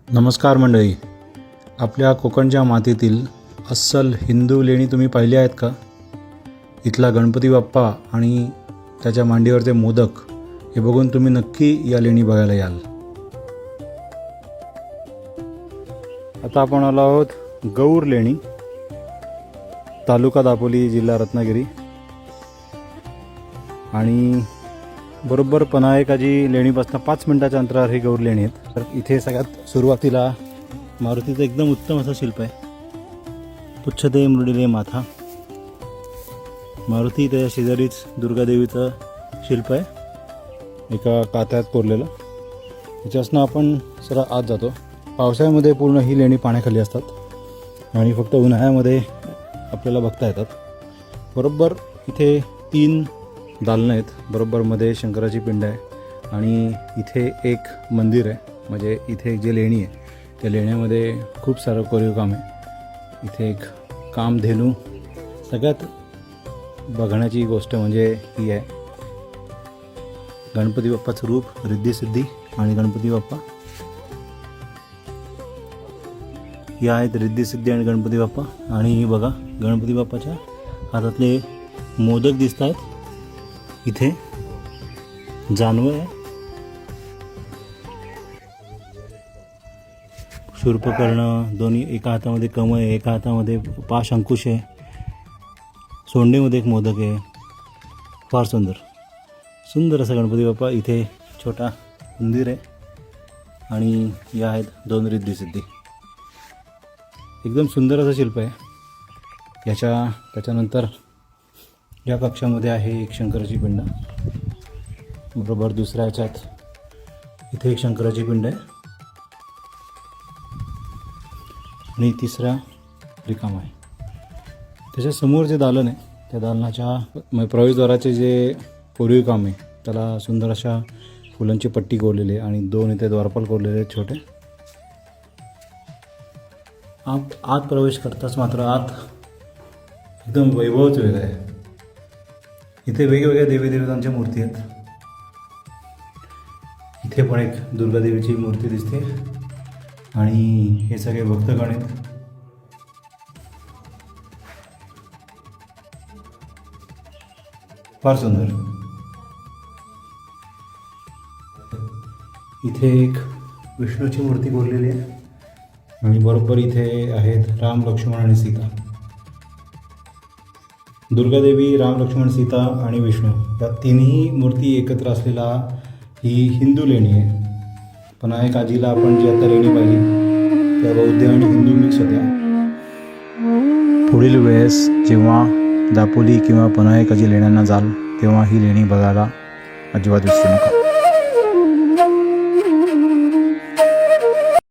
नमस्कार मंडळी. आपल्या कोकणच्या मातीतील अस्सल हिंदू लेणी तुम्ही पाहिली आहेत का? इथला गणपती बाप्पा आणि त्याच्या मांडीवरचे मोदक हे बघून तुम्ही नक्की या लेणी बघायला याल. आता आपण आलो आहोत गौर लेणी, तालुका दापोली, जिल्हा रत्नागिरी. आणि बरोबर पनायकाजी लेणीपासून 5 मिनिटाच्या अंतरावर ही गौर लेणी आहेत. तर इथे सगळ्यात सुरुवातीला मारुतीचं एकदम उत्तम असं शिल्प आहे. पुच्छते मृडिले माथा. मारुती त्याच्या शेजारीच दुर्गादेवीचं शिल्प आहे, एका कात्यात कोरलेलं. त्याच्यापासून आपण सरळ आत जातो. पावसाळ्यामध्ये पूर्ण ही लेणी पाण्याखाली असतात आणि फक्त उन्हाळ्यामध्ये आपल्याला बघता येतात. बरोबर इथे 3 दालनं आहेत. बरोबर मध्ये शंकराची पिंड आहे आणि इथे एक मंदिर आहे. म्हणजे इथे जे लेणी आहे त्या लेण्यामध्ये खूप सारं कोरीव काम आहे. इथे एक कामधेनू. सगळ्यात बघण्याची गोष्ट म्हणजे ही आहे, गणपती बाप्पाचं रूप, रिद्धी-सिद्धी आणि गणपती बाप्पा. या आहेत रिद्धी-सिद्धी आणि गणपती बाप्पा. आणि बघा, गणपती बाप्पाच्या हातातले मोदक दिसत आहेत. इथे जानवं आहे, शूर्पकर्ण, दोन्ही एका हातामध्ये कमळ आहे, एका हातामध्ये पाश अंकुश आहे. सोंडेमध्ये एक मोदक आहे. फार सुंदर सुंदर असा गणपती बाप्पा. इथे छोटा मंदिर आहे आणि या आहेत 2 रिद्धी-सिद्धी. एकदम सुंदर असं शिल्प आहे. त्याच्यानंतर या कक्षामध्ये आहे एक शंकराची पिंड. बरोबर दुसऱ्या ह्याच्यात इथे एक शंकराची पिंड आहे आणि तिसरा रिकाम आहे. त्याच्यासमोर जे दालन आहे त्या दालनाच्या प्रवेशद्वाराचे जे कोरीव काम आहे त्याला सुंदर अशा फुलांची पट्टी कोरलेली आहे आणि 2 इथे द्वारपाल कोरलेले आहेत छोटे. आत प्रवेश करताच मात्र आत एकदम वैभवच वेगळं आहे. इथे वेगवेगळ्या देवी देवतांच्या मूर्ती आहेत. इथे पण एक दुर्गादेवीची मूर्ती दिसते आणि हे सगळे भक्तगण आहेत. फार सुंदर. इथे एक विष्णूची मूर्ती कोरलेली आहे आणि बरोबर इथे आहेत राम, लक्ष्मण आणि सीता. दुर्गादेवी, राम, लक्ष्मण, सीता आणि विष्णू या तिन्ही मूर्ती एकत्र असलेला ही हिंदू लेणी आहे. पनायकाजीला आपण जी आता लेणी पाहिली त्या बौद्ध आणि हिंदू मिक्स होत्या. पुढील वेळेस जेव्हा दापोली किंवा पनायकाजी लेण्यांना जाल तेव्हा ही लेणी बघायला अजिबात विसरू नका.